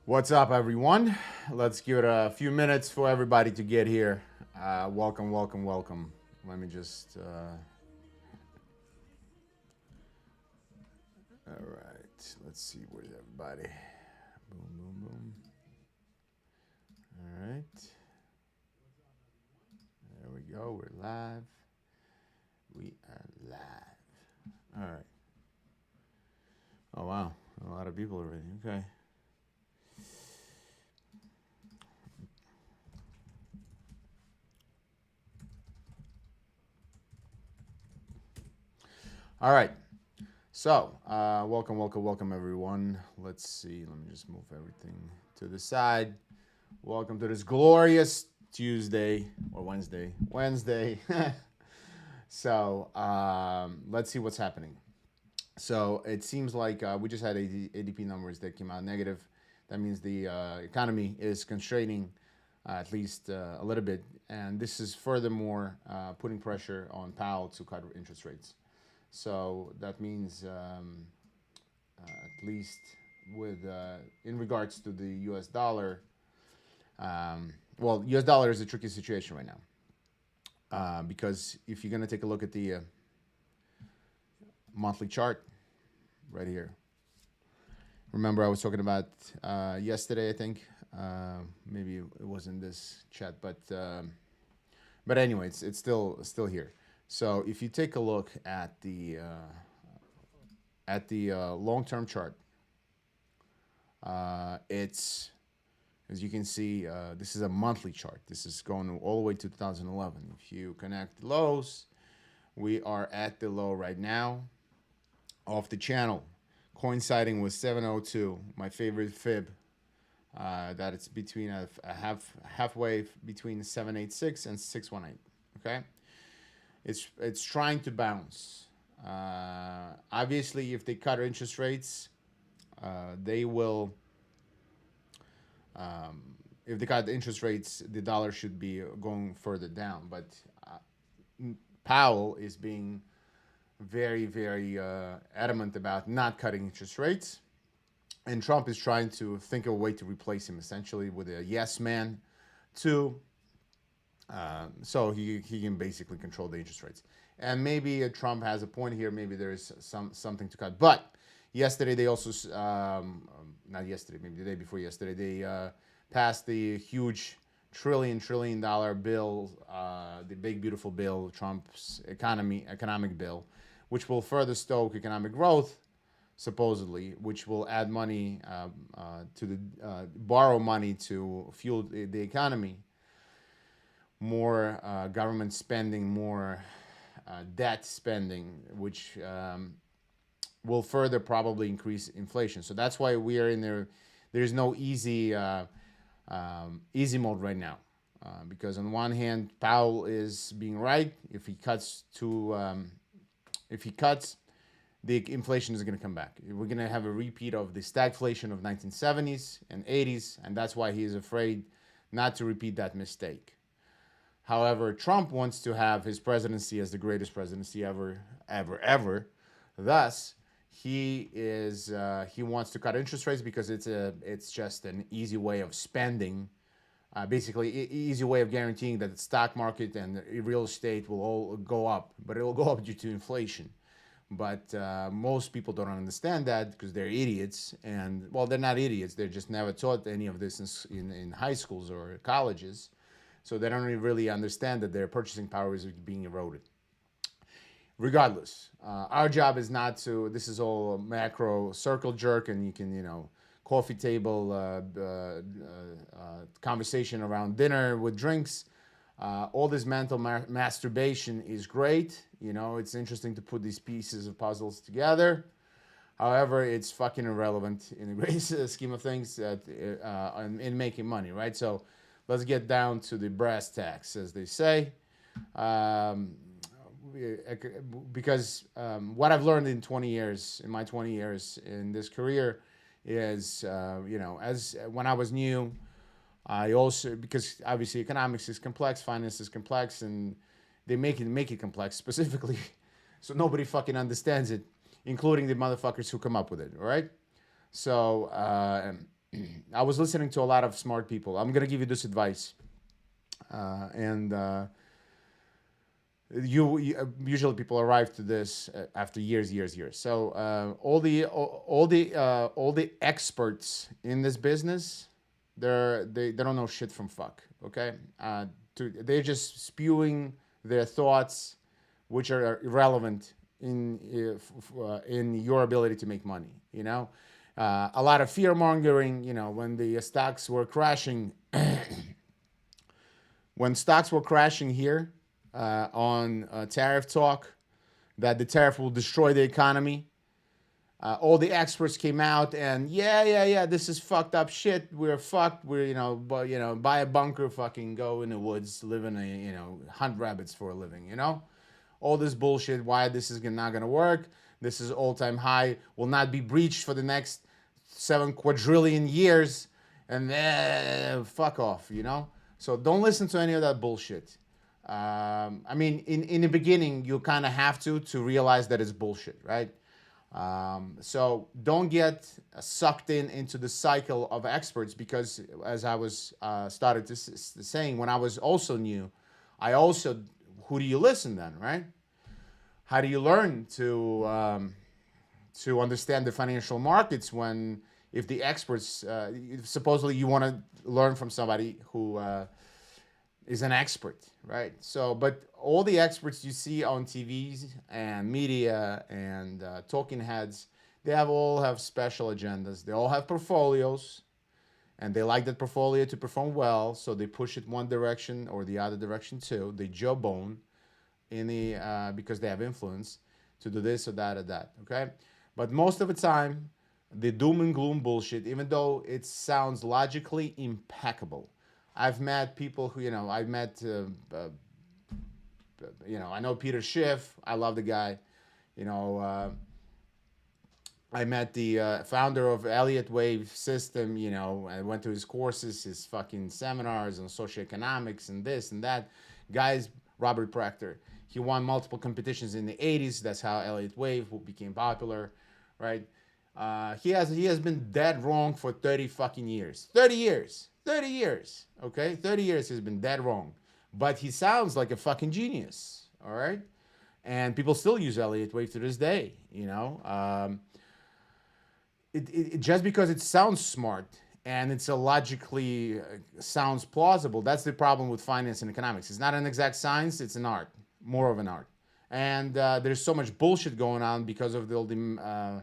What's up, everyone? Let's give it a few minutes for everybody to get here. Welcome, welcome, welcome. Let me just. All right. Let's see where's everybody. Boom, boom, boom. All right. There we go. We're live. We are live. All right. Oh wow, a lot of people already. Okay. All right. So, welcome, welcome, welcome, everyone. Let's see. Let me just move everything to the side. Welcome to this glorious Tuesday or Wednesday. Wednesday. So, let's see what's happening. So, it seems like we just had ADP numbers that came out negative. That means the economy is constraining at least a little bit. And this is furthermore putting pressure on Powell to cut interest rates. So that means, at least with in regards to the U.S. dollar, well, U.S. dollar is a tricky situation right now because if you're going to take a look at the monthly chart right here, remember I was talking about yesterday, I think. Maybe it wasn't this chat, but anyway, it's still here. So if you take a look at the long-term chart, it's, as you can see, this is a monthly chart. This is going all the way to 2011. If you connect lows, we are at the low right now off the channel, coinciding with 702, my favorite fib. That it's between a halfway between 786 and 618. Okay. It's trying to bounce. Obviously, if they cut interest rates, they will. If they cut the interest rates, the dollar should be going further down. But Powell is being very, very adamant about not cutting interest rates, and Trump is trying to think of a way to replace him, essentially with a yes man, to so he can basically control the interest rates. And maybe Trump has a point here. Maybe there is something to cut. But yesterday they also, not yesterday, maybe the day before yesterday, they passed the huge trillion dollar bill, the big beautiful bill, Trump's economic bill, which will further stoke economic growth, supposedly, which will add money to the borrow money to fuel the economy, more government spending, more debt spending, which will further probably increase inflation. So that's why we are in there. There's no easy mode right now, because on one hand, Powell is being right. If he cuts, the inflation is going to come back. We're going to have a repeat of the stagflation of 1970s and 80s, and that's why he is afraid not to repeat that mistake. However, Trump wants to have his presidency as the greatest presidency ever. Thus, he wants to cut interest rates because it's just an easy way of spending, basically easy way of guaranteeing that the stock market and real estate will all go up, but it will go up due to inflation. But most people don't understand that because they're idiots, and well, they're not idiots. They're just never taught any of this in high schools or colleges. So they don't really understand that their purchasing power is being eroded. Regardless, our job is not to, this is all macro circle jerk, and you can, coffee table conversation around dinner with drinks. All this mental masturbation is great. It's interesting to put these pieces of puzzles together. However, it's fucking irrelevant in the great scheme of things in making money, right? So let's get down to the brass tacks, as they say. Because what I've learned in my 20 years in this career is, as when I was new, I also, because obviously economics is complex, finance is complex, and they make it complex specifically so nobody fucking understands it, including the motherfuckers who come up with it, all right? So I was listening to a lot of smart people. I'm gonna give you this advice, and usually people arrive to this after years. So all the experts in this business, they don't know shit from fuck. Okay, they're just spewing their thoughts, which are irrelevant in your ability to make money. You know, a lot of fear mongering. You know, when the stocks were crashing, when stocks were crashing here on tariff talk, that the tariff will destroy the economy. All the experts came out and yeah, this is fucked up shit. We're fucked. We're buy a bunker, fucking go in the woods, live in hunt rabbits for a living. All this bullshit. Why this is not gonna work? This is all time high. Will not be breached for the next 7 quadrillion years, and fuck off. So don't listen to any of that bullshit. I mean, in the beginning, you kind of have to realize that it's bullshit, right? So don't get sucked into the cycle of experts because, as I was started to saying, when I was also new, who do you listen then, right? How do you learn to understand the financial markets when if the experts supposedly you want to learn from somebody who is an expert, right? So, but all the experts you see on TVs and media and talking heads, they all have special agendas. They all have portfolios, and they like that portfolio to perform well, so they push it one direction or the other direction too. They jawbone because they have influence to do this or that. Okay, but most of the time, the doom and gloom bullshit, even though it sounds logically impeccable. I've met people who, I know Peter Schiff. I love the guy. I met the founder of Elliott Wave System. I went to his courses, his fucking seminars on socioeconomics and this and that. Guys, Robert Proctor. He won multiple competitions in the 80s. That's how Elliott Wave became popular, right? He has been dead wrong for 30 fucking years. 30 years. 30 years, okay? 30 years he's been dead wrong. But he sounds like a fucking genius, all right? And people still use Elliott Wave to this day, just because it sounds smart and it's logically sounds plausible, that's the problem with finance and economics. It's not an exact science, it's an art, more of an art. And there's so much bullshit going on because of the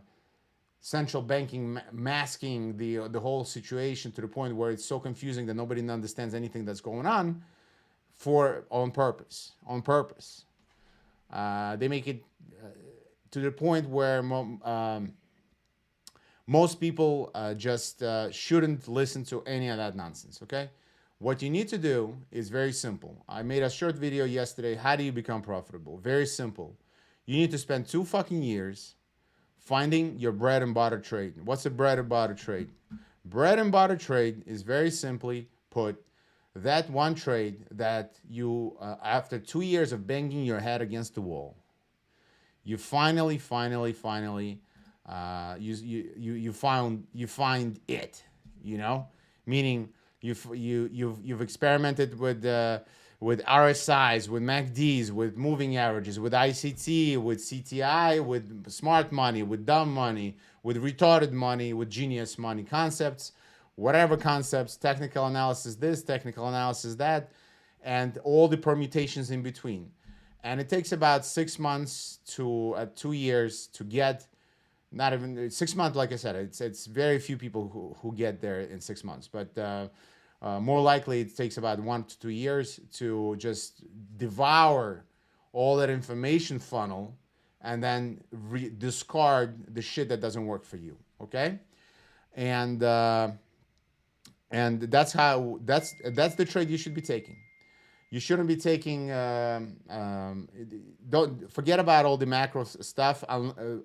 central banking masking the whole situation to the point where it's so confusing that nobody understands anything that's going on on purpose. They make it to the point where most people just shouldn't listen to any of that nonsense, okay? What you need to do is very simple. I made a short video yesterday. How do you become profitable? Very simple. You need to spend 2 fucking years finding your bread and butter trade. What's a bread and butter trade? Bread and butter trade is very simply put that one trade that you, after 2 years of banging your head against the wall, you finally, you find it. Meaning you've experimented with RSIs, with MACDs, with moving averages, with ICT, with CTI, with smart money, with dumb money, with retarded money, with genius money concepts, whatever concepts, technical analysis this, technical analysis that, and all the permutations in between. And it takes about 6 months to 2 years to get, not even 6 months, like I said, it's very few people who get there in 6 months, but more likely it takes about 1 to 2 years to just devour all that information funnel and then discard the shit that doesn't work for you, okay? And that's the trade you should be taking. You shouldn't be taking, don't forget about all the macro stuff,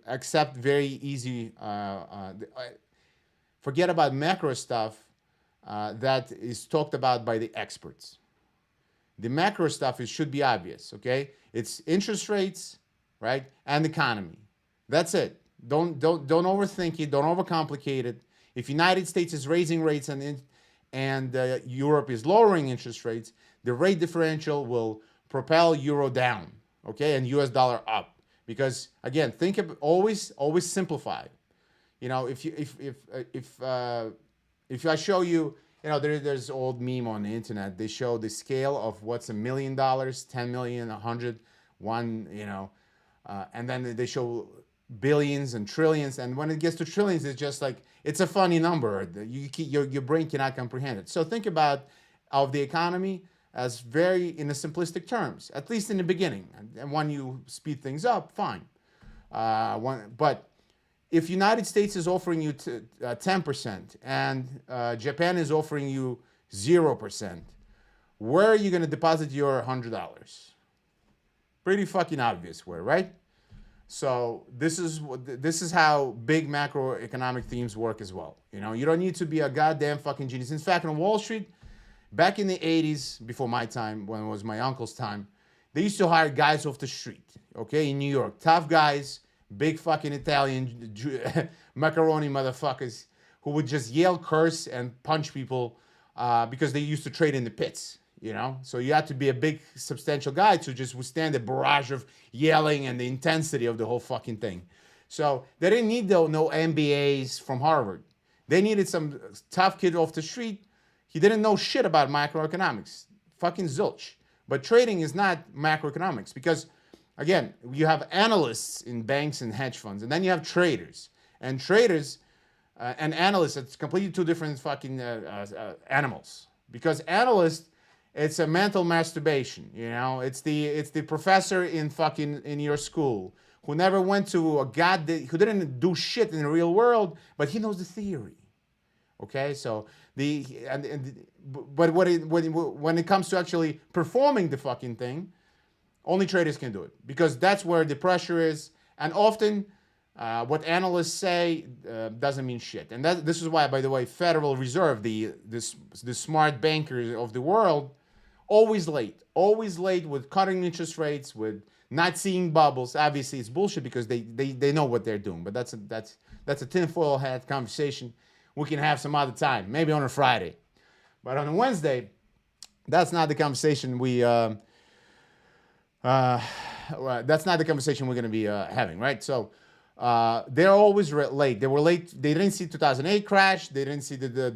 except very easy, forget about macro stuff that is talked about by the experts. The macro stuff should be obvious, okay? It's interest rates, right, and economy. That's it. Don't overthink it. Don't overcomplicate it. If United States is raising rates and Europe is lowering interest rates, the rate differential will propel euro down, okay, and US dollar up. Because again, think of always simplify. You know, if I show you, there's old meme on the internet. They show the scale of what's $1 million, 10 million, 100, one, and then they show billions and trillions. And when it gets to trillions, it's just like it's a funny number. Your brain cannot comprehend it. So think about of the economy as very in a simplistic terms, at least in the beginning. And when you speed things up, fine. But if United States is offering you 10% and Japan is offering you 0%, where are you going to deposit your $100? Pretty fucking obvious where, right? So this is how big macroeconomic themes work as well. You don't need to be a goddamn fucking genius. In fact, on Wall Street, back in the 80s, before my time, when it was my uncle's time, they used to hire guys off the street, okay, in New York. Tough guys, big fucking Italian macaroni motherfuckers who would just yell, curse, and punch people because they used to trade in the pits, So you had to be a big, substantial guy to just withstand the barrage of yelling and the intensity of the whole fucking thing. So they didn't need, no MBAs from Harvard. They needed some tough kid off the street. He didn't know shit about macroeconomics. Fucking zilch. But trading is not macroeconomics because, again, you have analysts in banks and hedge funds, and then you have traders. And traders and analysts, it's completely two different fucking animals. Because analysts, it's a mental masturbation, It's the professor in your school who never went to who didn't do shit in the real world, but he knows the theory. Okay, so but when it comes to actually performing the fucking thing, only traders can do it because that's where the pressure is, and often what analysts say doesn't mean shit. And this is why, by the way, Federal Reserve, the smart bankers of the world, always late with cutting interest rates, with not seeing bubbles. Obviously, it's bullshit because they know what they're doing. But that's a tinfoil hat conversation we can have some other time, maybe on a Friday. But on a Wednesday, that's not the conversation that's not the conversation we're going to be having, right? So they're always late. They were late. They didn't see 2008 crash. They didn't see the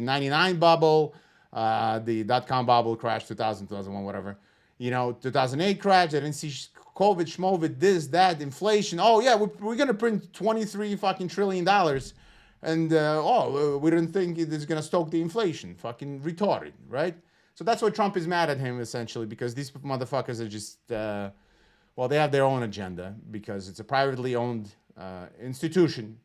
99 bubble, the dot-com bubble crash, 2000, 2001, whatever. 2008 crash. They didn't see COVID, schmovid, this, that, inflation. Oh, yeah, we're going to print $23 fucking trillion. And, we didn't think it is going to stoke the inflation. Fucking retarded, right? So that's why Trump is mad at him, essentially, because these motherfuckers are just, they have their own agenda because it's a privately owned institution.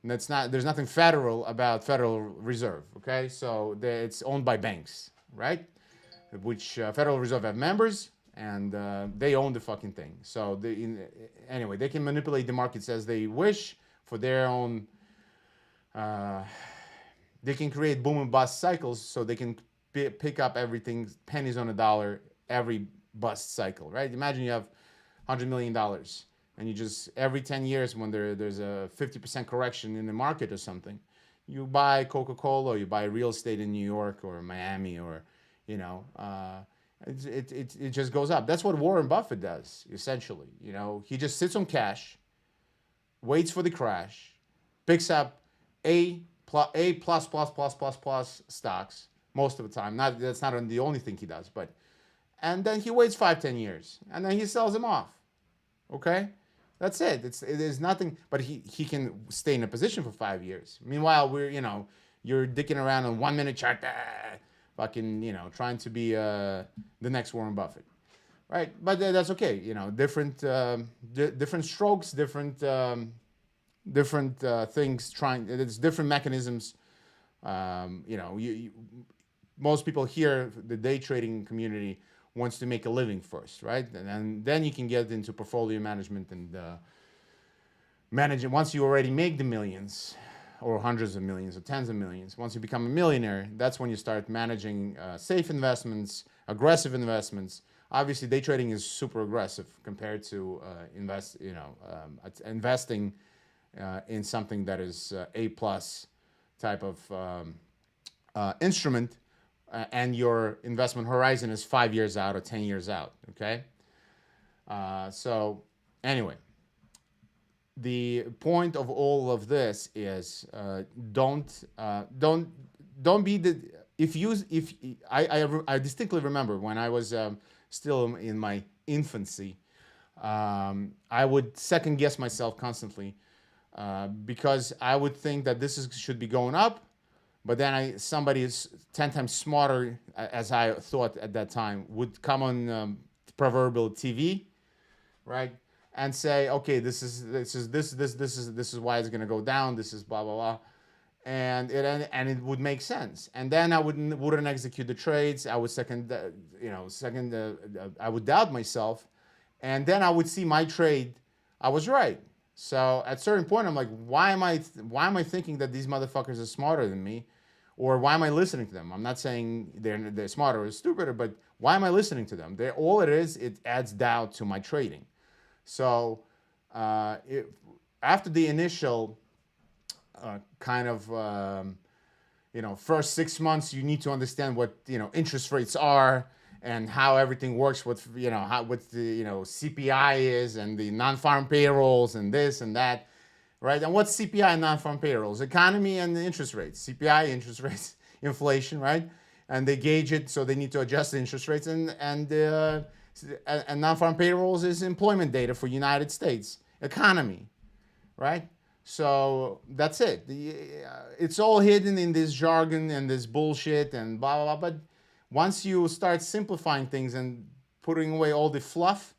And there's nothing federal about Federal Reserve, okay? So it's owned by banks, right? Which Federal Reserve have members, and they own the fucking thing. So anyway, they can manipulate the markets as they wish for their own. They can create boom and bust cycles, so they can pick up everything pennies on a dollar every bust cycle, right? Imagine you have $100 million, and you just every 10 years when there's a 50% correction in the market or something, you buy Coca-Cola or you buy real estate in New York or Miami or it just goes up. That's what Warren Buffett does essentially. He just sits on cash, waits for the crash, picks up A plus stocks most of the time. That's not the only thing he does, and then he waits 5-10 years, and then he sells them off. Okay, that's it. It is nothing, but he can stay in a position for 5 years. Meanwhile, you're dicking around on 1 minute chart, fucking trying to be the next Warren Buffett, right? But that's okay. Different strokes, different things. There's different mechanisms. Most people here, the day trading community wants to make a living first, right? And then you can get into portfolio management and managing. Once you already make the millions or hundreds of millions or tens of millions, once you become a millionaire, that's when you start managing safe investments, aggressive investments. Obviously, day trading is super aggressive compared to investing in something that is A plus type of instrument, and your investment horizon is 5 years out or 10 years out. Okay, so anyway, the point of all of this is don't be the if I distinctly remember when I was still in my infancy, I would second guess myself constantly, because I would think that should be going up, but then somebody is 10 times smarter, as I thought at that time, would come on proverbial TV, right? And say, okay, this is why it's gonna go down. This is blah blah blah, and it would make sense. And then I wouldn't execute the trades. I would I would doubt myself, and then I would see my trade. I was right. So at a certain point, I'm like, why am I thinking that these motherfuckers are smarter than me, or why am I listening to them? I'm not saying they're smarter or stupider, but why am I listening to them? All it is, it adds doubt to my trading. So after the initial kind of first 6 months, you need to understand what interest rates are and how everything works with what the CPI is and the non-farm payrolls and this and that, right? And what's CPI and non-farm payrolls? Economy and the interest rates. CPI, interest rates, inflation, right? And they gauge it, so they need to adjust the interest rates, and non-farm payrolls is employment data for United States economy, right? So that's it. It's all hidden in this jargon and this bullshit and blah blah blah. But once you start simplifying things and putting away all the fluff,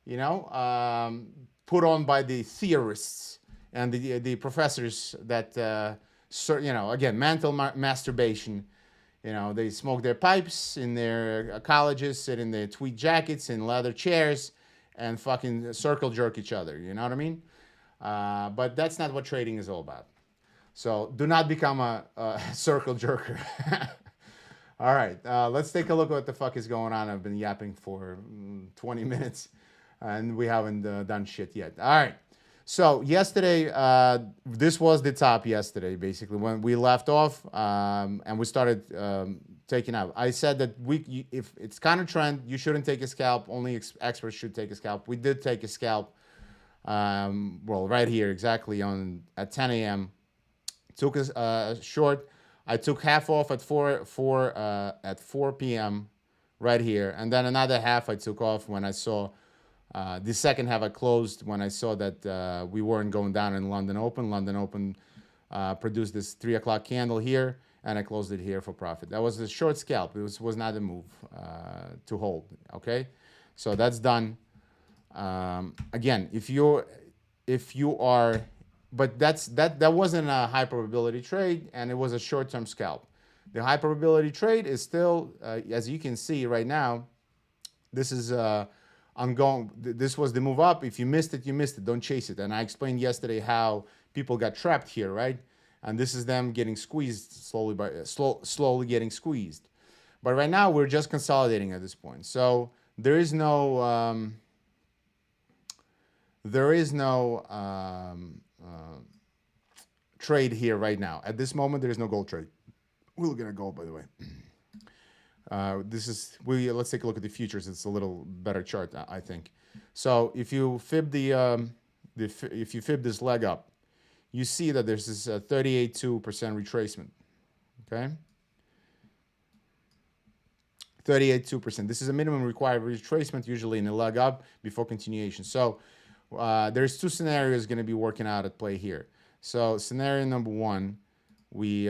put on by the theorists and the professors that again, mental masturbation. They smoke their pipes in their colleges, sit in their tweed jackets in leather chairs, and fucking circle jerk each other. You know what I mean? But that's not what trading is all about. So do not become a circle jerker. All right, let's take a look at what the fuck is going on. I've been yapping for 20 minutes, and we haven't done shit yet. All right. So yesterday, this was the top yesterday, basically, when we left off, and we started taking out. I said that if it's kind of trend, you shouldn't take a scalp. Only experts should take a scalp. We did take a scalp, right here, exactly at 10 a.m. Took a short. I took half off at 4 p.m. right here, and then another half I took off when I saw. The second half I closed when I saw that we weren't going down in London Open. London Open produced this 3 o'clock candle here, and I closed it here for profit. That was a short scalp. It was not a move to hold. Okay, so that's done. Again, if you are, but that wasn't a high probability trade, and it was a short-term scalp. The high probability trade is still, as you can see right now, this is. This was the move up. If you missed it, you missed it. Don't chase it. And I explained yesterday how people got trapped here, right? And this is them getting squeezed slowly getting squeezed. But right now we're just consolidating at this point. So there is no trade here right now. At this moment, there is no gold trade. We're looking at gold, by the way. Let's take a look at the futures. It's a little better chart, I think. So if you fib if you fib this leg up, you see that there's this 38.2% retracement. Okay, 38.2%. This is a minimum required retracement usually in a leg up before continuation. So there's two scenarios going to be working out at play here. So scenario number one, we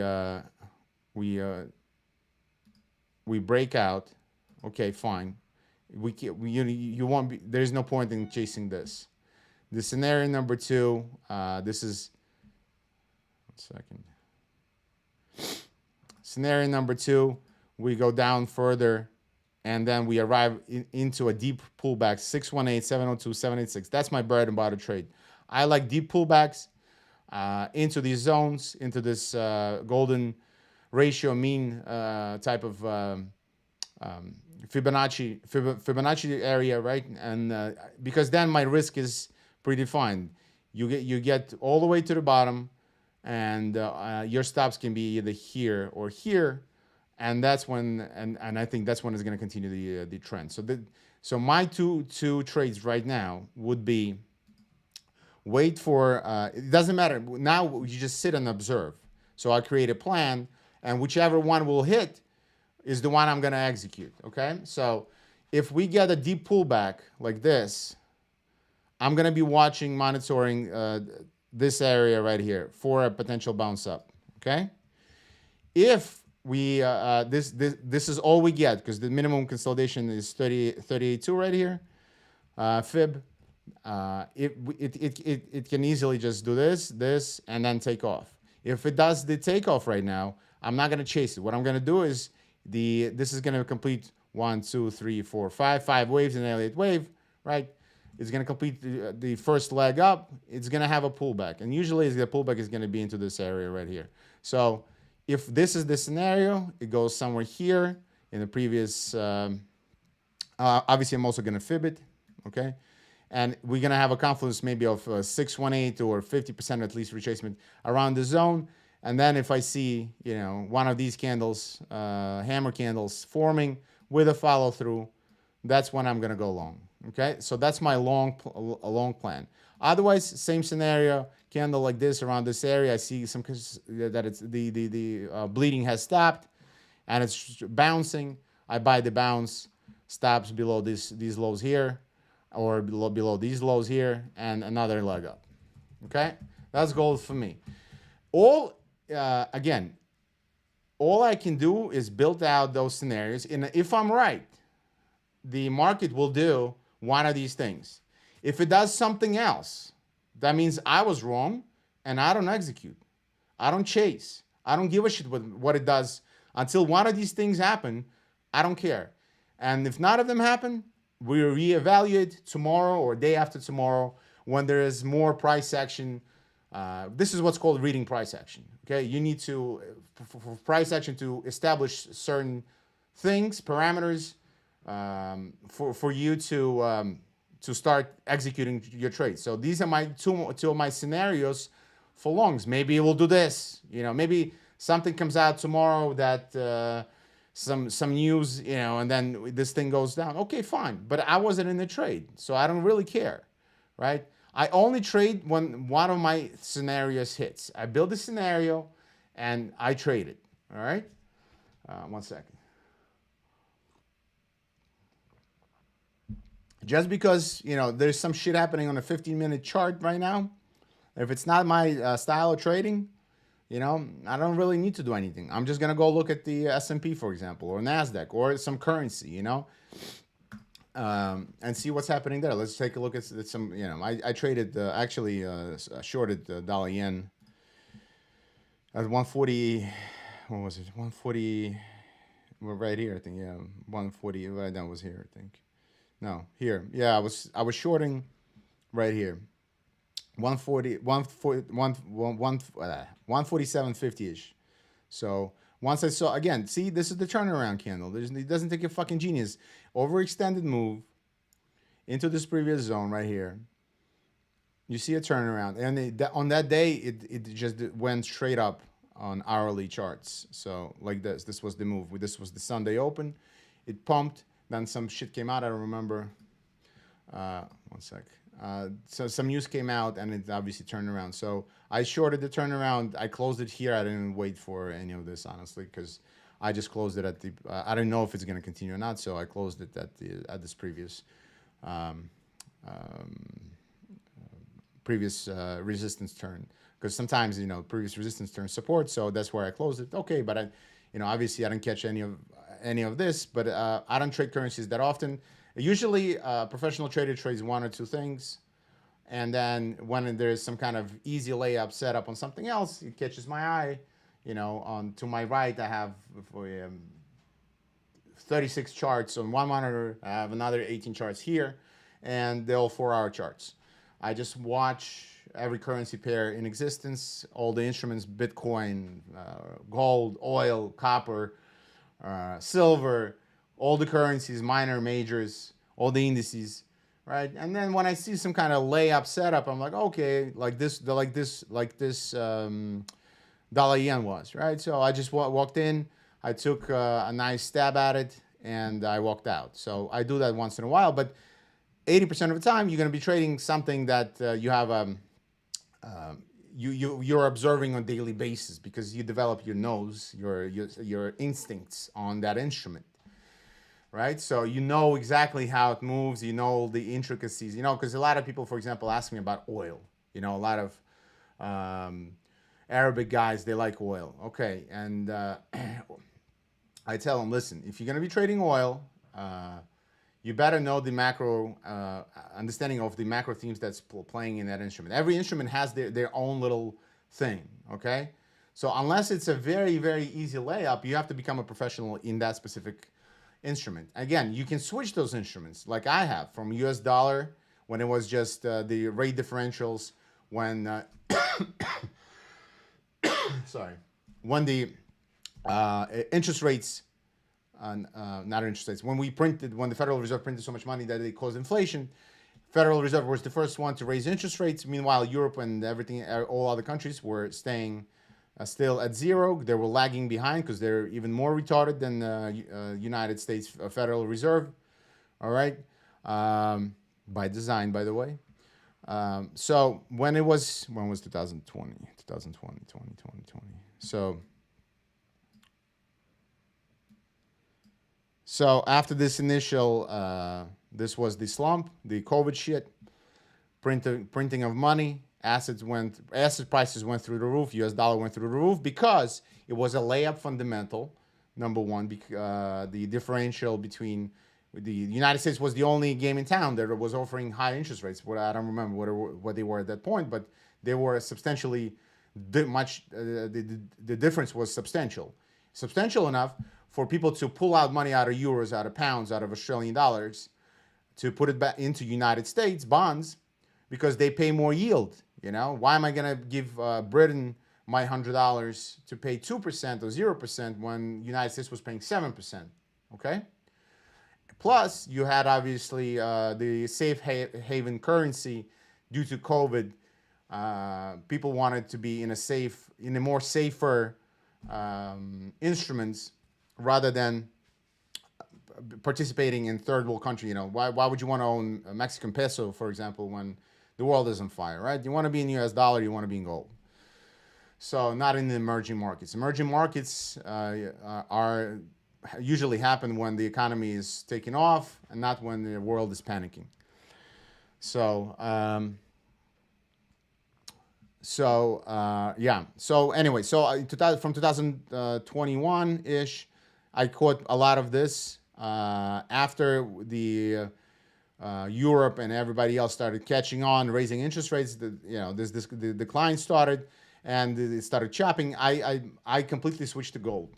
break out. Okay, fine. You won't be. There's no point in chasing this. The scenario number two. This is. 1 second. Scenario number two. We go down further, and then we arrive into a deep pullback. 618, 702, 786. That's my bread and butter trade. I like deep pullbacks into these zones, into this golden ratio mean type of Fibonacci area, right? And because then my risk is predefined. You get all the way to the bottom, and your stops can be either here or here, and that's when and I think that's when it's going to continue the trend. So my two trades right now would be wait for it doesn't matter now, you just sit and observe. So I create a plan, and whichever one will hit is the one I'm going to execute. Okay, so if we get a deep pullback like this, I'm going to be monitoring this area right here for a potential bounce up. Okay, if we this is all we get, because the minimum consolidation is 38.2 right here, fib. It can easily just do this, and then take off. If it does the takeoff right now, I'm not going to chase it. What I'm going to do is this is going to complete 1, 2, 3, 4, 5 waves in the Elliott wave, right? It's going to complete the first leg up. It's going to have a pullback, and usually the pullback is going to be into this area right here. So if this is the scenario, it goes somewhere here in the previous. Obviously, I'm also going to fib it, okay? And we're going to have a confluence maybe of 618 or 50% at least retracement around the zone. And then if I see, one of these candles, hammer candles forming with a follow through, that's when I'm going to go long. Okay, so that's my long plan. Otherwise, same scenario, candle like this around this area. I see that it's the bleeding has stopped and it's bouncing. I buy the bounce, stops below these lows here, or below these lows here, and another leg up. Okay, that's gold for me. Again, all I can do is build out those scenarios, and if I'm right, the market will do one of these things. If it does something else, that means I was wrong, and I don't execute. I don't chase. I don't give a shit what it does until one of these things happen. I don't care. And if none of them happen, we reevaluate tomorrow or day after tomorrow when there is more price action. This is what's called reading price action. Okay, you need to for price action to establish certain things, parameters, for you to start executing your trades. So these are my two of my scenarios for longs. Maybe it will do this. Maybe something comes out tomorrow that. Some news, and then this thing goes down. Okay, fine. But I wasn't in the trade, so I don't really care, right? I only trade when one of my scenarios hits. I build a scenario, and I trade it, all right? 1 second. Just because, there's some shit happening on a 15-minute chart right now, if it's not my style of trading, I don't really need to do anything. I'm just going to go look at the S&P, for example, or NASDAQ, or some currency, and see what's happening there. Let's take a look at some, I traded, shorted dollar yen at 140, what was it? 140, well, right here, I think, 140, right down was here, I think. No, here. Yeah, I was shorting right here. 147.50-ish. So once I saw, again, see, this is the turnaround candle. It doesn't take a fucking genius. Overextended move into this previous zone right here. You see a turnaround. And on that day, it just went straight up on hourly charts. So like this. This was the move. This was the Sunday open. It pumped. Then some shit came out. I don't remember. 1 sec. So some news came out, and it obviously turned around. So I shorted the turnaround. I closed it here. I didn't wait for any of this, honestly, because I just closed it at the. I don't know if it's going to continue or not. So I closed it at this previous resistance turn, because sometimes previous resistance turn support. So that's where I closed it. Okay, but obviously I didn't catch any of this. But I don't trade currencies that often. Usually, professional trader trades one or two things, and then when there's some kind of easy layup setup on something else, it catches my eye. To my right, I have 36 charts on one monitor. I have another 18 charts here, and they're all 4-hour charts. I just watch every currency pair in existence, all the instruments: Bitcoin, gold, oil, copper, silver. All the currencies, minor, majors, all the indices, right? And then when I see some kind of layup setup, I'm like, okay, like this dollar yen was, right? So I just walked in, I took a nice stab at it, and I walked out. So I do that once in a while, but 80% of the time, you're going to be trading something that you have you're observing on a daily basis because you develop your nose, your instincts on that instrument, right? So you know exactly how it moves. You know the intricacies. You know, because a lot of people, for example, ask me about oil. You know, a lot of Arabic guys, they like oil. Okay, and I tell them, listen, if you're going to be trading oil, you better know the macro understanding of the macro themes that's playing in that instrument. Every instrument has their own little thing, okay? So unless it's a very, very easy layup, you have to become a professional in that specific instrument. Again, you can switch those instruments like I have from US dollar when it was just the rate differentials, when, sorry, when the interest rates, not interest rates. When the Federal Reserve printed so much money that it caused inflation, Federal Reserve was the first one to raise interest rates. Meanwhile, Europe and everything, all other countries were staying still at zero. They were lagging behind because they're even more retarded than the United States Federal Reserve. All right, by design, by the way. So when was 2020, 2020, 2020. So after this initial, this was the slump, the COVID shit, printing of money, asset prices went through the roof, US dollar went through the roof because it was a layup fundamental, number one, the differential between the United States was the only game in town that was offering high interest rates. I don't remember what they were at that point, but they were substantially much, the difference was substantial enough for people to pull out money out of euros, out of pounds, out of Australian dollars, to put it back into United States bonds, because they pay more yield. You know, why am I going to give Britain my $100 to pay 2% or 0% when United States was paying 7%? Okay. Plus, you had obviously the safe haven currency due to COVID. People wanted to be in a more safer instruments, rather than participating in third world country. You know, why would you want to own a Mexican peso, for example, when the world is on fire, right? You want to be in US dollar, you want to be in gold. So not in the emerging markets. Emerging markets are usually happen when the economy is taking off and not when the world is panicking. So yeah. So anyway, from 2021 ish, I caught a lot of this after the Europe and everybody else started catching on, raising interest rates. The decline started, and it started chopping. I completely switched to gold,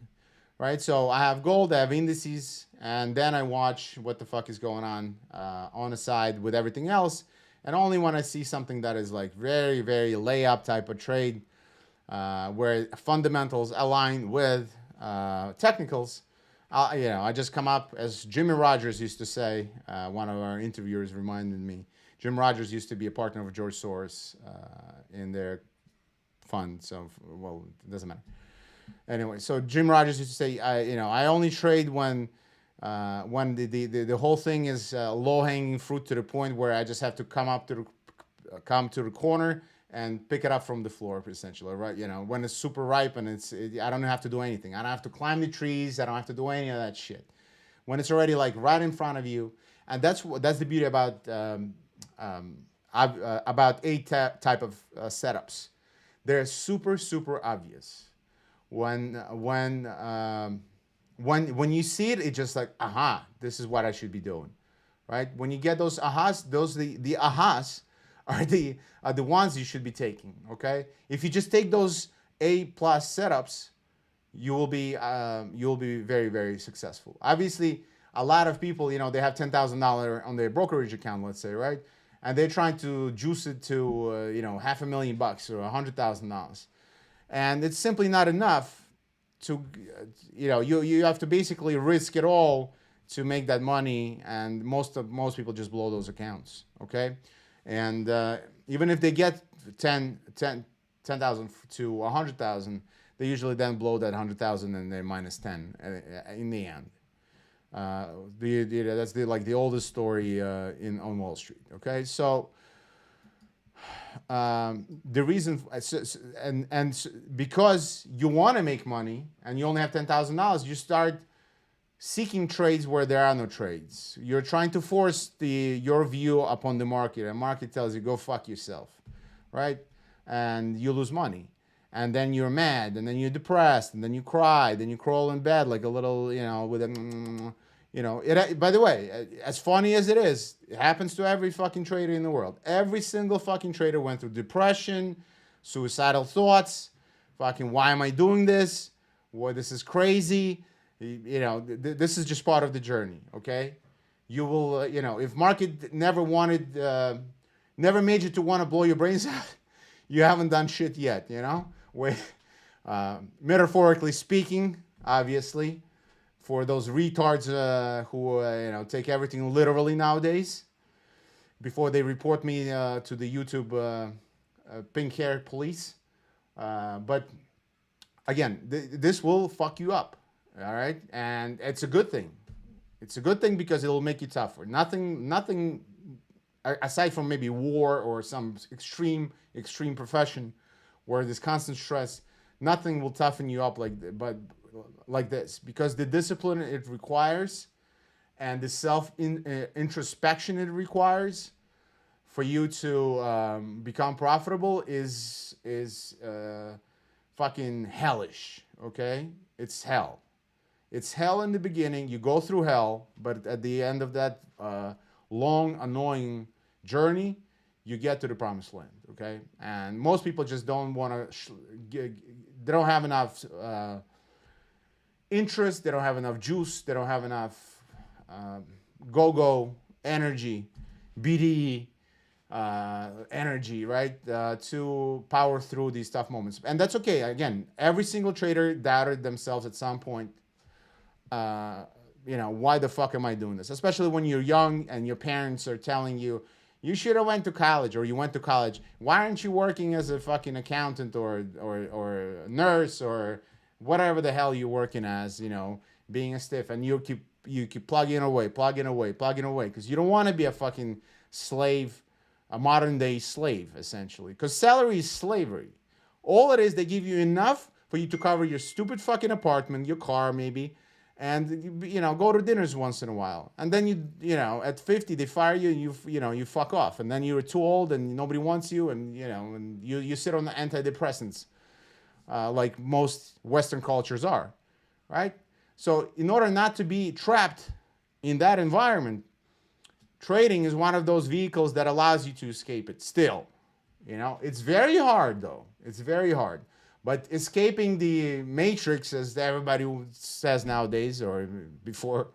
right? So I have gold, I have indices, and then I watch what the fuck is going on the side with everything else. And only when I see something that is like very, very layup type of trade, where fundamentals align with technicals, I just come up, as Jimmy Rogers used to say. One of our interviewers reminded me. Jim Rogers used to be a partner of George Soros in their fund. So, well, it doesn't matter. Anyway, so Jim Rogers used to say, I only trade when the whole thing is low hanging fruit, to the point where I just have to come to the corner and pick it up from the floor, essentially, right? You know, when it's super ripe and I don't have to do anything. I don't have to climb the trees. I don't have to do any of that shit. When it's already like right in front of you, and that's the beauty about type of setups. They're super, super obvious. When you see it, it's just like, aha, this is what I should be doing, right? When you get those ahas, the ahas are the ones you should be taking. Okay, if you just take those A+ setups, you will be very, very successful. Obviously, a lot of people, they have $10,000 on their brokerage account, let's say, right, and they're trying to juice it to $500,000 or $100,000, and it's simply not enough to, you have to basically risk it all to make that money, and most people just blow those accounts. Okay, and even if they get 10,000 to 100,000, they usually then blow that 100,000 and they're minus 10 in the end. That's the oldest story in on Wall Street. Okay, so the reason because you want to make money and you only have $10,000, you start seeking trades where there are no trades. You're trying to force your view upon the market, and market tells you go fuck yourself, right? And you lose money, and then you're mad, and then you're depressed, and then you cry, then you crawl in bed like a little, with a, it. By the way, as funny as it is, it happens to every fucking trader in the world. Every single fucking trader went through depression, suicidal thoughts, fucking why am I doing this? Boy, this is crazy. This is just part of the journey. Okay, you will, if market never made you to want to blow your brains out, you haven't done shit yet. Metaphorically speaking, obviously, for those retards who take everything literally nowadays, before they report me to the YouTube pink hair police. But again, this will fuck you up. All right, and it's a good thing. It's a good thing because it'll make you tougher. Nothing aside from maybe war or some extreme profession where there's constant stress. Nothing will toughen you up like this, because the discipline it requires and the self introspection it requires for you to become profitable is fucking hellish. Okay, it's hell. It's hell in the beginning. You go through hell, but at the end of that long, annoying journey, you get to the promised land. Okay, and most people just don't want to. They don't have enough interest. They don't have enough juice. They don't have enough go energy, BDE energy, right, to power through these tough moments. And that's okay. Again, every single trader doubted themselves at some point. Why the fuck am I doing this? Especially when you're young and your parents are telling you, you should have went to college, or you went to college. Why aren't you working as a fucking accountant or nurse or whatever the hell you're working as, being a stiff, and you keep plugging away, because you don't want to be a fucking slave, a modern day slave, essentially. Because salary is slavery. All it is, they give you enough for you to cover your stupid fucking apartment, your car maybe, and go to dinners once in a while. And then at 50 they fire you, and you fuck off, and then you're too old and nobody wants you, and you sit on the antidepressants like most Western cultures are, right? So in order not to be trapped in that environment, trading is one of those vehicles that allows you to escape it. Still, it's very hard though. It's very hard. But escaping the matrix, as everybody says nowadays or before,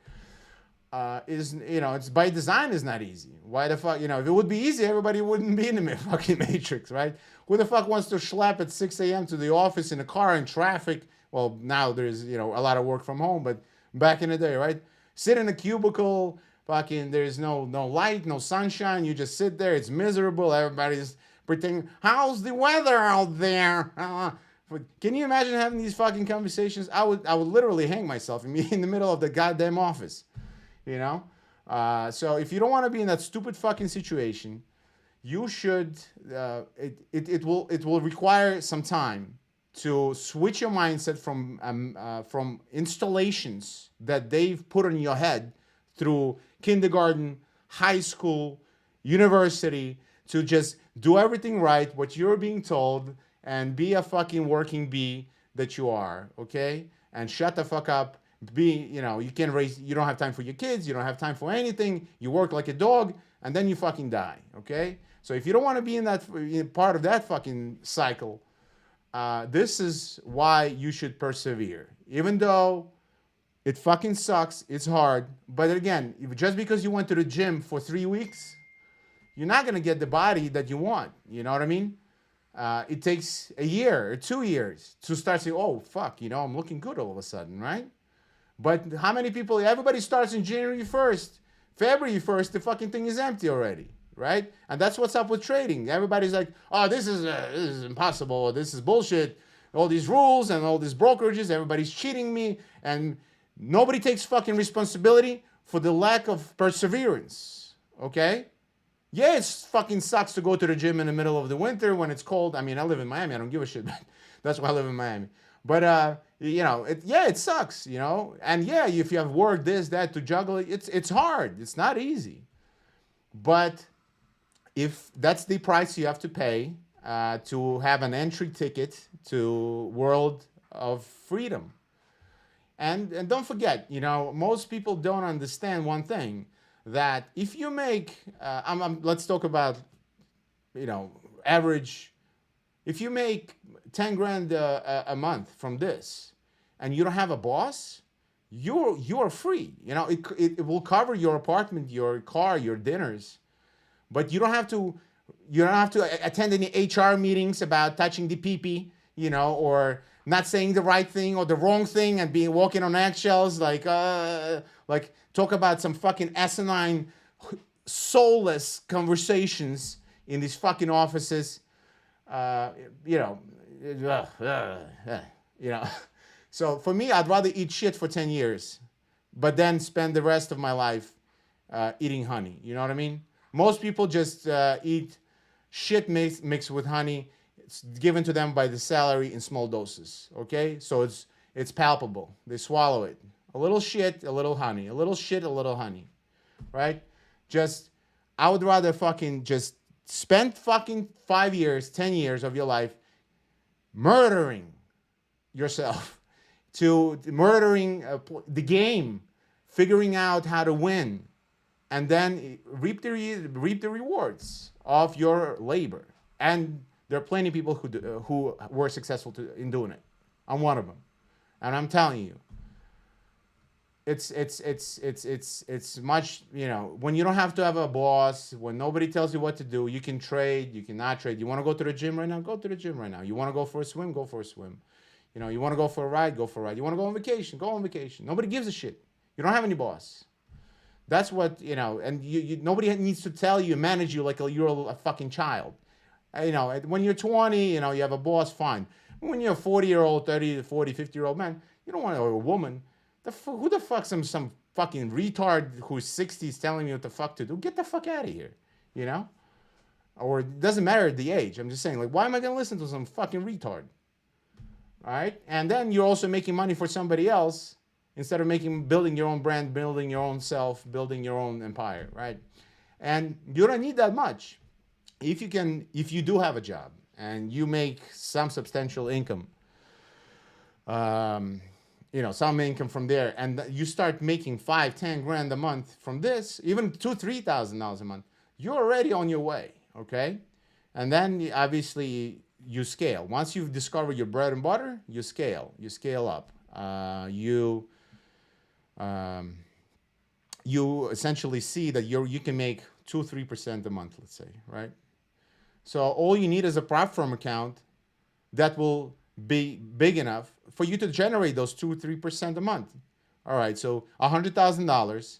is, it's by design is not easy. Why the fuck, if it would be easy, everybody wouldn't be in the fucking matrix, right? Who the fuck wants to schlep at 6 a.m. to the office in a car in traffic? Well, now there's, a lot of work from home, but back in the day, right? Sit in a cubicle, fucking, there's no light, no sunshine. You just sit there. It's miserable. Everybody's pretending, how's the weather out there? Can you imagine having these fucking conversations? I would literally hang myself in the middle of the goddamn office, So if you don't want to be in that stupid fucking situation, you should. It will require some time to switch your mindset from installations that they've put on your head through kindergarten, high school, university, to just do everything right, what you're being told, and be a fucking working bee that you are, okay? And shut the fuck up. You don't have time for your kids, you don't have time for anything, you work like a dog, and then you fucking die, okay? So if you don't want to be in part of that fucking cycle, this is why you should persevere. Even though it fucking sucks, it's hard, but again, just because you went to the gym for 3 weeks, you're not going to get the body that you want, you know what I mean? It takes a year or 2 years to start saying, oh, fuck, I'm looking good all of a sudden, right? But how many people? Everybody starts in January 1st, February 1st. The fucking thing is empty already, right? And that's what's up with trading. Everybody's like, oh, this is impossible. This is bullshit. All these rules and all these brokerages. Everybody's cheating me, and nobody takes fucking responsibility for the lack of perseverance. Okay? Yeah, it fucking sucks to go to the gym in the middle of the winter when it's cold. I mean, I live in Miami. I don't give a shit. That's why I live in Miami. But it sucks, And yeah, if you have work, this, that to juggle it, it's hard. It's not easy. But if that's the price you have to pay to have an entry ticket to world of freedom. And don't forget, most people don't understand one thing, that if you make, let's talk about, average, if you make 10 grand a month from this and you don't have a boss, you're free. It will cover your apartment, your car, your dinners, but you don't have to attend any HR meetings about touching the pee-pee, or not saying the right thing or the wrong thing and being walking on eggshells, like talk about some fucking asinine, soulless conversations in these fucking offices. So for me, I'd rather eat shit for 10 years, but then spend the rest of my life eating honey. You know what I mean? Most people just eat shit mixed with honey. It's given to them by the salary in small doses. Okay, so it's palpable. They swallow it. A little shit, a little honey. A little shit, a little honey. Right? I would rather fucking just spend fucking 5 years, 10 years of your life murdering yourself, to murdering the game, figuring out how to win, and then reap the rewards of your labor. And there are plenty of people who were successful in doing it. I'm one of them, and I'm telling you, it's much, when you don't have to have a boss, when nobody tells you what to do, you can trade, you cannot trade. You want to go to the gym right now? Go to the gym right now. You want to go for a swim? Go for a swim. You want to go for a ride? Go for a ride. You want to go on vacation? Go on vacation. Nobody gives a shit. You don't have any boss. That's what, and nobody needs to tell you, manage you like you're a fucking child. When you're 20, you have a boss, fine. When you're a 40-year-old, 30, 40, 50-year-old man, you don't want a woman. Who the fuck's some fucking retard who's 60 is telling me what the fuck to do? Get the fuck out of here, Or it doesn't matter the age. I'm just saying, why am I going to listen to some fucking retard? All right? And then you're also making money for somebody else instead of building your own brand, building your own self, building your own empire, right? And you don't need that much. If you do have a job and you make some substantial income, some income from there, and you start making 5, 10 grand a month from this, even $2,000-$3,000 a month, you're already on your way, okay? And then obviously you scale. Once you've discovered your bread and butter, you scale up. You essentially see that you can make 2-3% a month, let's say, right? So all you need is a prop firm account that will be big enough for you to generate those 2-3% a month. All right, so $100,000,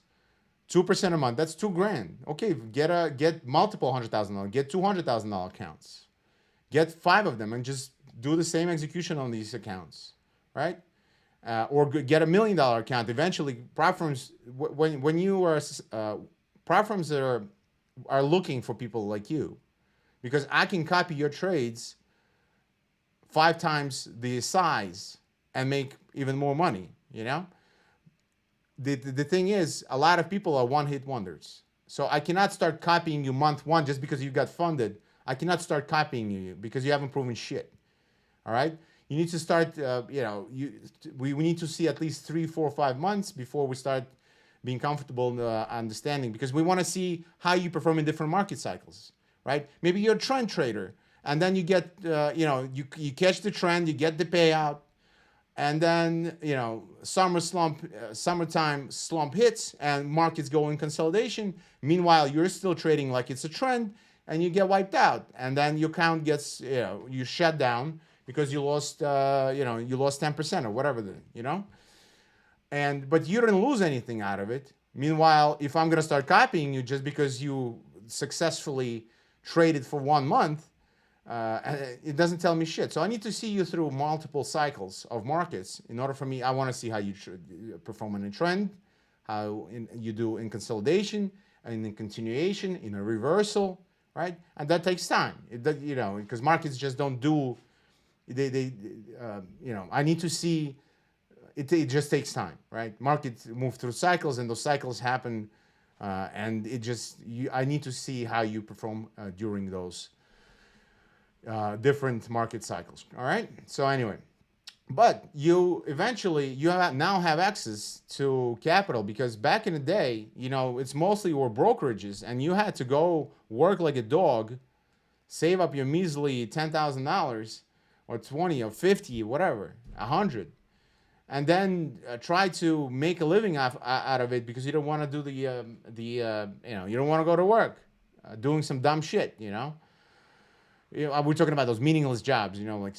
2% a month, that's $2 grand. Okay, get multiple $100,000, get $200,000 accounts, get 5 of them, and just do the same execution on these accounts, right? Or get $1 million account. Eventually, prop firms, when you are prop firms are looking for people like you, because I can copy your trades 5 times the size and make even more money. The thing is, a lot of people are one-hit wonders. So I cannot start copying you month 1 just because you got funded. I cannot start copying you because you haven't proven shit. All right. You need to start. We need to see at least 3, 4, 5 months before we start being comfortable in understanding, because we want to see how you perform in different market cycles. Right? Maybe you're a trend trader, and then you get, you catch the trend, you get the payout, and then, summertime slump hits and markets go in consolidation. Meanwhile, you're still trading like it's a trend, and you get wiped out, and then your account gets, you shut down because you lost, you lost 10% or whatever, but you didn't lose anything out of it. Meanwhile, if I'm gonna start copying you just because you successfully traded for 1 month, it doesn't tell me shit. So I need to see you through multiple cycles of markets in order for me. I want to see how you perform in a trend, you do in consolidation, and in continuation, in a reversal, right? And that takes time. Because markets just don't do. I need to see. It just takes time, right? Markets move through cycles, and those cycles happen, and I need to see how you perform during those different market cycles. All right. So anyway, but now have access to capital, because back in the day, it's mostly were brokerages, and you had to go work like a dog, save up your measly $10,000 or 20 or 50, whatever, 100, and then try to make a living out of it, because you don't want to do you don't want to go to work doing some dumb shit. We're talking about those meaningless jobs, like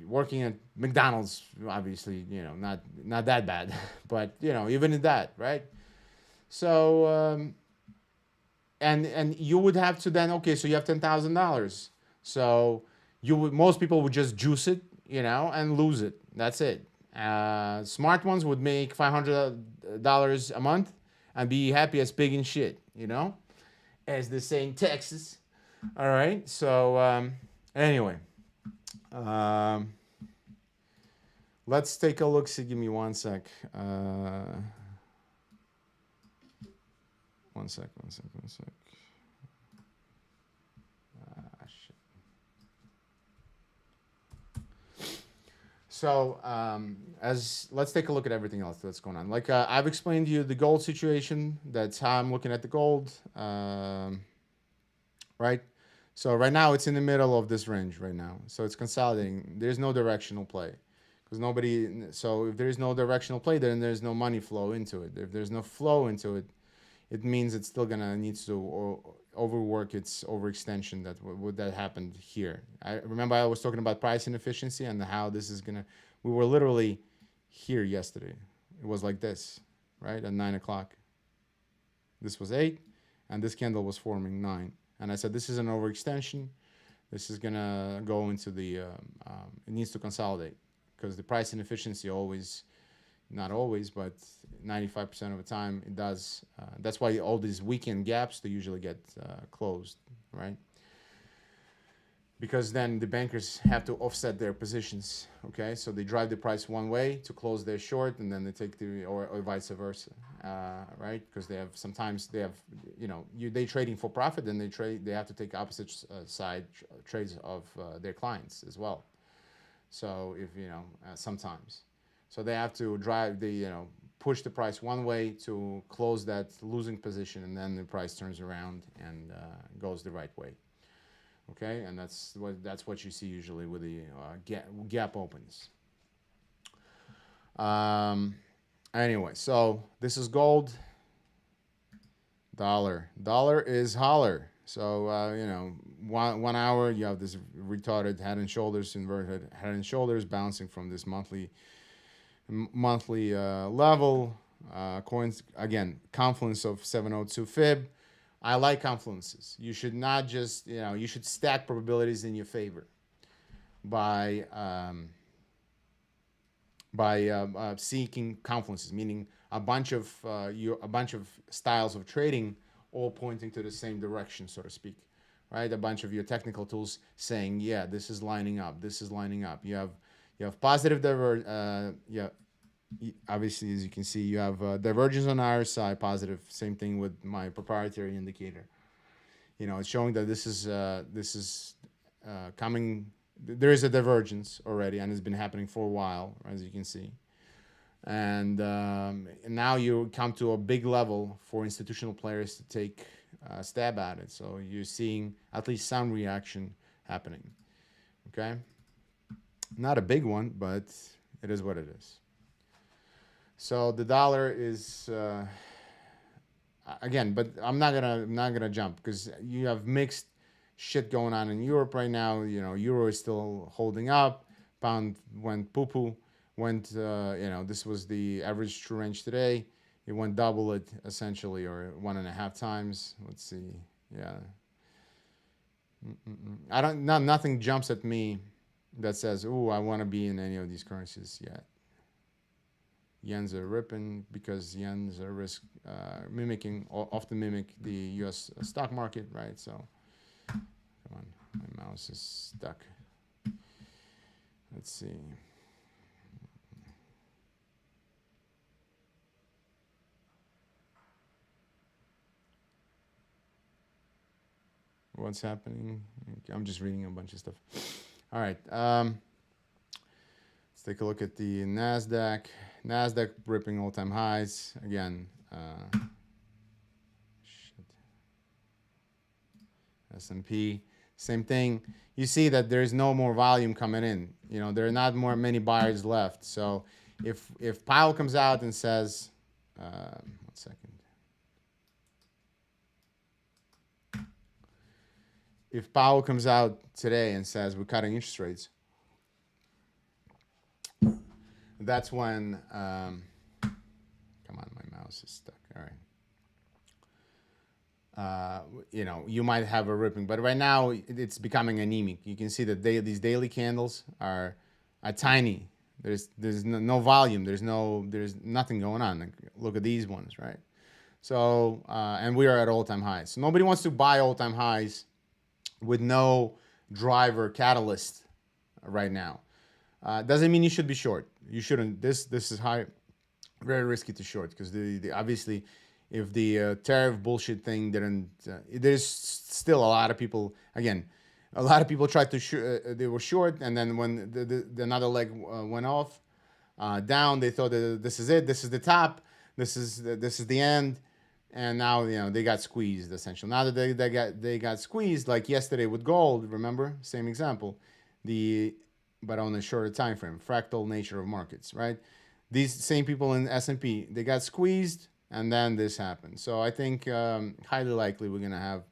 working at McDonald's. Obviously, not that bad, but even in that, right? So, and you would have to then, okay, so you have $10,000, so most people would just juice it, and lose it. That's it. Smart ones would make $500 a month and be happy as pig in shit, as they say in Texas. All right. So anyway, um, let's take a look. See, give me one sec. One sec. Shit. So as let's take a look at everything else that's going on. Like I've explained to you the gold situation. That's how I'm looking at the gold. Right. So right now it's in the middle of this range right now. So it's consolidating. There's no directional play, because nobody. So if there is no directional play, then there's no money flow into it. If there's no flow into it, it means it's still gonna needs to overwork its overextension. That happened here. I remember I was talking about price inefficiency and how this is gonna. We were literally here yesterday. It was like this, right, at 9 o'clock. This was 8, and this candle was forming 9. And I said, this is an overextension. This is going to go into it needs to consolidate, because the price inefficiency always, not always, but 95% of the time it does. That's why all these weekend gaps, they usually get closed, right? Because then the bankers have to offset their positions, okay? So they drive the price one way to close their short, and then they take or vice versa, right? Because sometimes they have, they trading for profit, then they have to take opposite side trades of their clients as well. So if, sometimes. So they have to push the price one way to close that losing position, and then the price turns around and goes the right way. Okay, and that's what you see usually with the gap opens. Anyway, so this is gold. Dollar is holler. So 1 hour you have this retarded head and shoulders, inverted head and shoulders, bouncing from this monthly level. Coins again, confluence of 702 fib. I like confluences. You should not just, you should stack probabilities in your favor by seeking confluences, meaning a bunch of styles of trading all pointing to the same direction, so to speak, right? A bunch of your technical tools saying, yeah, this is lining up, this is lining up. You have positive obviously, as you can see, you have divergence on our side, positive. Same thing with my proprietary indicator. It's showing that this is coming. There is a divergence already, and it's been happening for a while, as you can see. And now you come to a big level for institutional players to take a stab at it. So you're seeing at least some reaction happening. Okay, not a big one, but it is what it is. So the dollar is again, but I'm not gonna jump, because you have mixed shit going on in Europe right now. Euro is still holding up. Pound went poo poo went, this was the average true range today. It went double it essentially, or 1.5 times. Let's see. Yeah. Nothing jumps at me that says, "Oh, I want to be in any of these currencies yet." Yens are ripping because yens are risk often mimic the U.S. stock market, right? So, come on, my mouse is stuck. Let's see. What's happening? I'm just reading a bunch of stuff. All right. Let's take a look at the NASDAQ. NASDAQ ripping all-time highs. Again, S&P, same thing. You see that there's no more volume coming in. There are not many buyers left. So if Powell comes out and says, 1 second. If Powell comes out today and says we're cutting interest rates, that's when, come on, my mouse is stuck. All right. You might have a ripping, but right now it's becoming anemic. You can see that these daily candles are tiny. There's no volume. There's nothing going on. Like, look at these ones, right? So and we are at all-time highs. So nobody wants to buy all-time highs with no driver catalyst right now. Doesn't mean you should be short. You shouldn't. This is high, very risky to short because obviously, if the tariff bullshit thing didn't, there's still a lot of people. Again, a lot of people tried to they were short, and then when the another leg went off down, they thought that this is it. This is the top. This is the end. And now they got squeezed essentially. Now that they got squeezed, like yesterday with gold. Remember, same example, but on a shorter time frame. Fractal nature of markets, right? These same people in S&P, they got squeezed, and then this happened. So I think highly likely we're gonna have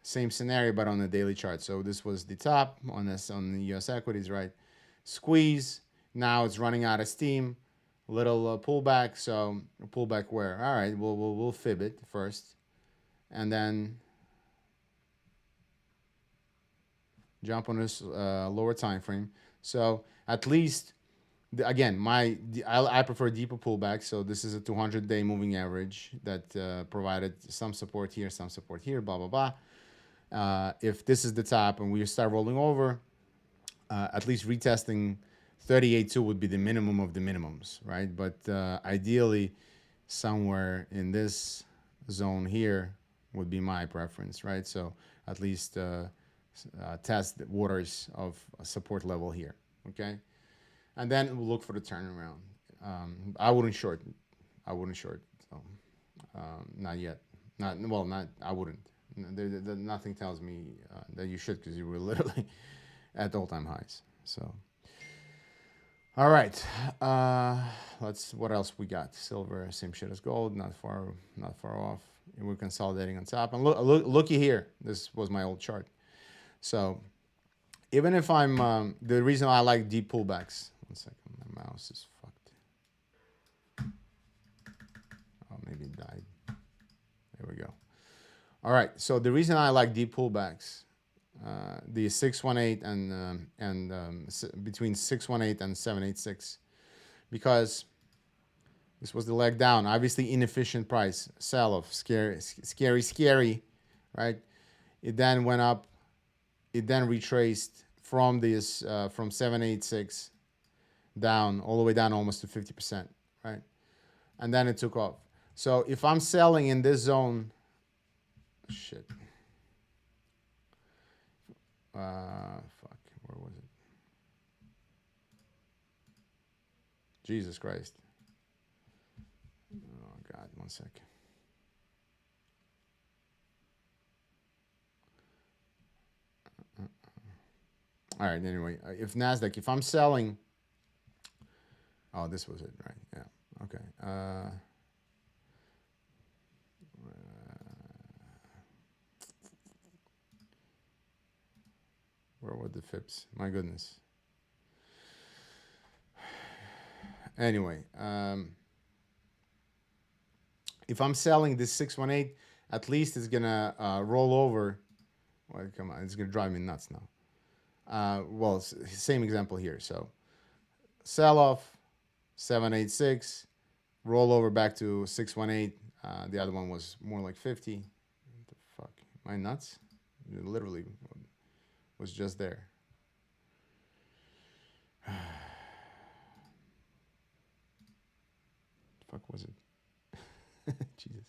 same scenario, but on the daily chart. So this was the top on the U.S. equities, right? Squeeze. Now it's running out of steam. Little pullback. So pullback where? All right, we'll fib it first, and then jump on this lower time frame. So at least, again, I prefer deeper pullback. So this is a 200-day moving average that provided some support here, blah blah blah. If this is the top and we start rolling over, at least retesting 38.2 would be the minimum of the minimums, right? But ideally, somewhere in this zone here would be my preference, right? So at least test the waters of a support level here, okay? And then we'll look for the turnaround. I wouldn't short. So, not yet. Not. I wouldn't. Nothing tells me that you should, because you were literally at all-time highs. So. All right, what else we got? Silver, same shit as gold, not far off. We're consolidating on top. And looky here, this was my old chart. So even if I'm, the reason I like deep pullbacks, 1 second, my mouse is fucked. Oh, maybe it died. There we go. All right, so the reason I like deep pullbacks, the 618 and between 618 and 786, because this was the leg down. Obviously inefficient price, sell-off, scary, right? It then went up. It then retraced from this from 786 down all the way down almost to 50%, right? And then it took off. So if I'm selling in this zone, shit. Fuck, where was it? Jesus Christ. Oh God, 1 sec. All right, anyway, if NASDAQ, if I'm selling, oh, this was it, right? Yeah, okay. Where were the FIPS? My goodness. Anyway, if I'm selling this 618, at least it's gonna roll over. Well, come on, it's gonna drive me nuts now. Well, same example here. So sell off 786, roll over back to 618. The other one was more like 50. What the fuck? Am I nuts? It literally was just there. Fuck was it? Jesus.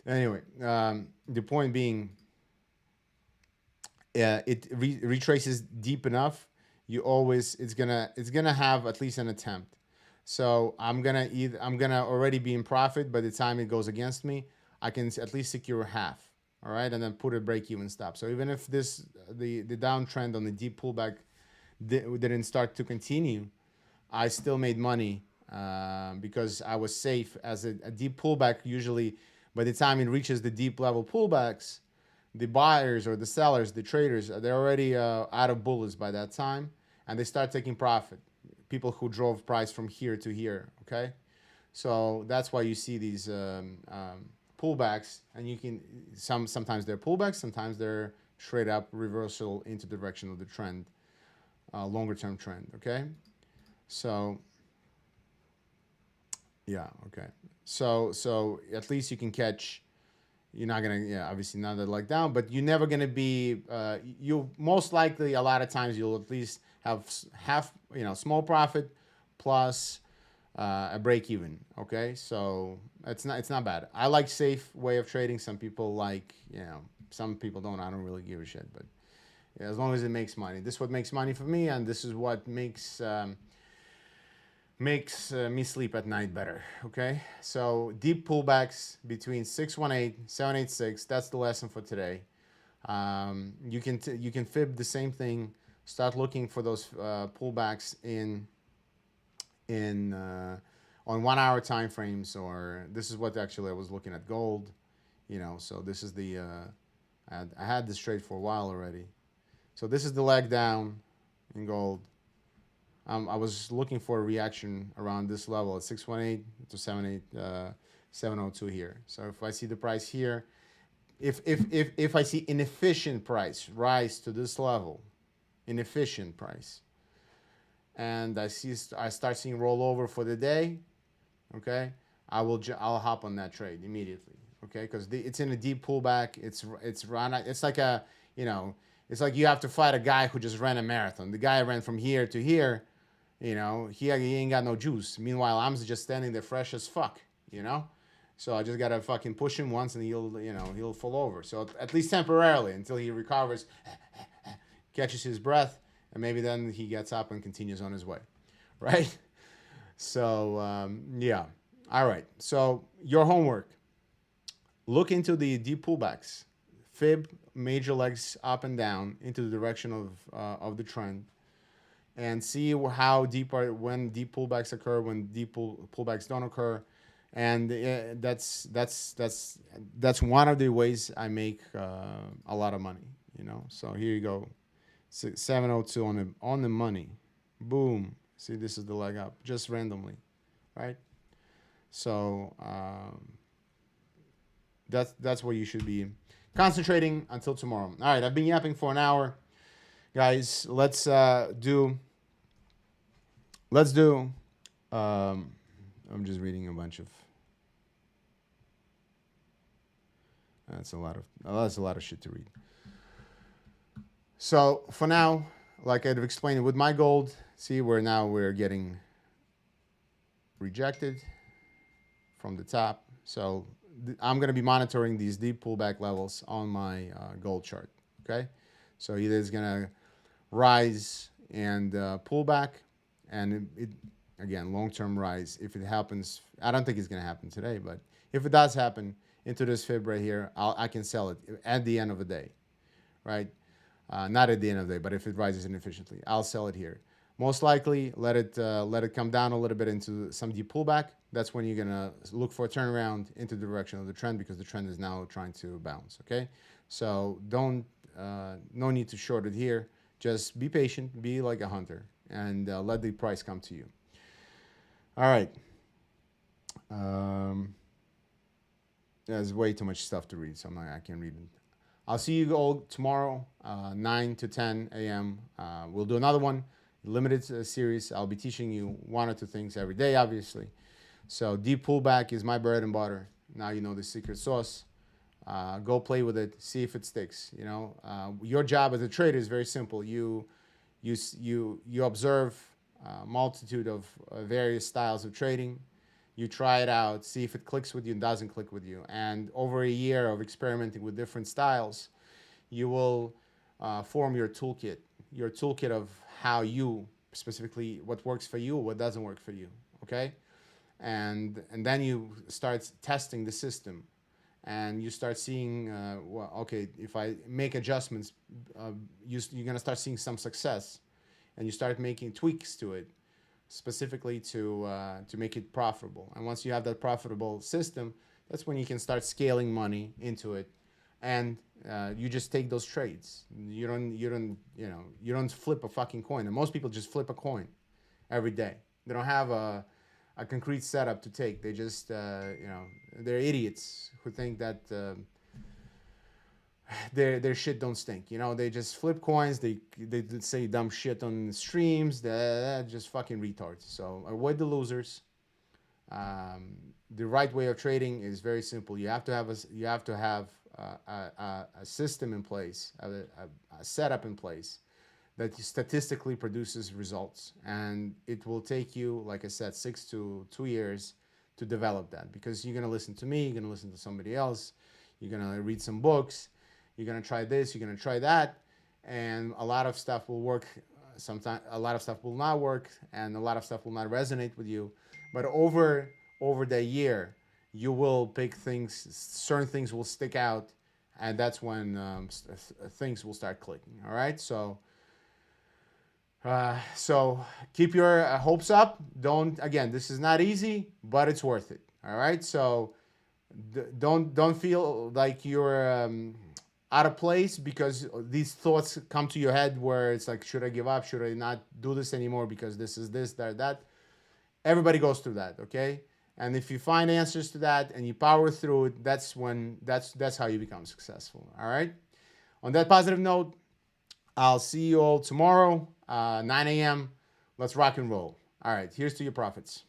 Anyway, the point being, it retraces deep enough. You always it's gonna have at least an attempt. So I'm gonna already be in profit by the time it goes against me. I can at least secure half. All right, and then put a break even stop. So even if the downtrend on the deep pullback didn't start to continue, I still made money because I was safe. As a deep pullback, usually by the time it reaches the deep level pullbacks, the buyers or the sellers, the traders, they're already out of bullets by that time, and they start taking profit. People who drove price from here to here, okay? So that's why you see these pullbacks, and you can sometimes they're pullbacks, sometimes they're straight up reversal into the direction of the trend, longer term trend, okay? So yeah, okay. So at least you can catch. You're not gonna, yeah, obviously not that like down, but you're never gonna be. You most likely a lot of times you'll at least have half, small profit plus a break even. Okay, so it's not bad. I like safe way of trading. Some people like, some people don't. I don't really give a shit, but yeah, as long as it makes money. This is what makes money for me, and this is what makes me sleep at night better. Okay, so deep pullbacks between 618 786. That's the lesson for today. You can fib the same thing. Start looking for those pullbacks in on 1 hour time frames, or this is what actually I was looking at gold. So this is the I had this trade for a while already. So this is the leg down in gold. I was looking for a reaction around this level at 618 to 702 here. So if I see the price here, if I see inefficient price rise to this level, inefficient price, and I start seeing rollover for the day, okay, I'll hop on that trade immediately, okay, because it's in a deep pullback. It's like it's like you have to fight a guy who just ran a marathon. The guy ran from here to here. He ain't got no juice. Meanwhile, I'm just standing there fresh as fuck. So I just gotta fucking push him once, and he'll fall over. So at least temporarily, until he recovers, catches his breath, and maybe then he gets up and continues on his way, right? So yeah, all right. So your homework: look into the deep pullbacks, fib major legs up and down into the direction of the trend, and see how when deep pullbacks occur, when deep pullbacks don't occur, and that's one of the ways I make a lot of money. So here you go, 702 on the money, boom. See, this is the leg up, just randomly, right? So that's where you should be concentrating until tomorrow. All right, I've been yapping for an hour. Guys, let's do. I'm just reading a bunch of. That's a lot of shit to read. So for now, like I've explained with my gold, see we're getting rejected from the top. So I'm going to be monitoring these deep pullback levels on my gold chart. Okay, so either it's going to rise and pull back, and it again, long-term rise. If it happens, I don't think it's going to happen today, but if it does happen into this fib right here, I can sell it at the end of the day, right? Not at the end of the day, but if it rises inefficiently, I'll sell it here. Most likely, let it come down a little bit into some deep pullback. That's when you're gonna look for a turnaround into the direction of the trend, because the trend is now trying to bounce. Okay, so no need to short it here. Just be patient, be like a hunter, and let the price come to you. All right. Um, there's way too much stuff to read, so I can't read it. I'll see you all tomorrow, 9 to 10 a.m. We'll do another one, limited series. I'll be teaching you one or two things every day, obviously. So deep pullback is my bread and butter. Now you know the secret sauce. Go play with it. See if it sticks. Your job as a trader is very simple. You observe a multitude of various styles of trading. You try it out, see if it clicks with you and doesn't click with you. And over a year of experimenting with different styles, you will form your toolkit of how you specifically what works for you, what doesn't work for you. Okay, and then you start testing the system, and you start seeing, well, okay, if I make adjustments, you're gonna start seeing some success, and you start making tweaks to it specifically to make it profitable. And once you have that profitable system, that's when you can start scaling money into it, and you just take those trades. You don't flip a fucking coin. And most people just flip a coin every day. They don't have a concrete setup to take. They just they're idiots who think that their shit don't stink. They just flip coins. They say dumb shit on streams. They're just fucking retards. So avoid the losers. The right way of trading is very simple. You have to have a system in place, a setup in place that statistically produces results, and it will take you, like I said, 6 to 2 years to develop that, because you're gonna listen to me, you're gonna listen to somebody else, you're gonna read some books, you're gonna try this, you're gonna try that, and a lot of stuff will work. Sometimes a lot of stuff will not work, and a lot of stuff will not resonate with you. But over the year, you will pick things. Certain things will stick out, and that's when things will start clicking. All right, so keep your hopes up. Don't Again, this is not easy, but it's worth it. All right, so don't feel like you're out of place because these thoughts come to your head where it's like, should I give up? Should I not do this anymore because this is this, that. Everybody goes through that, okay? And if you find answers to that and you power through it, that's how you become successful. All right. On that positive note, I'll see you all tomorrow, 9 a.m. Let's rock and roll. All right. Here's to your profits.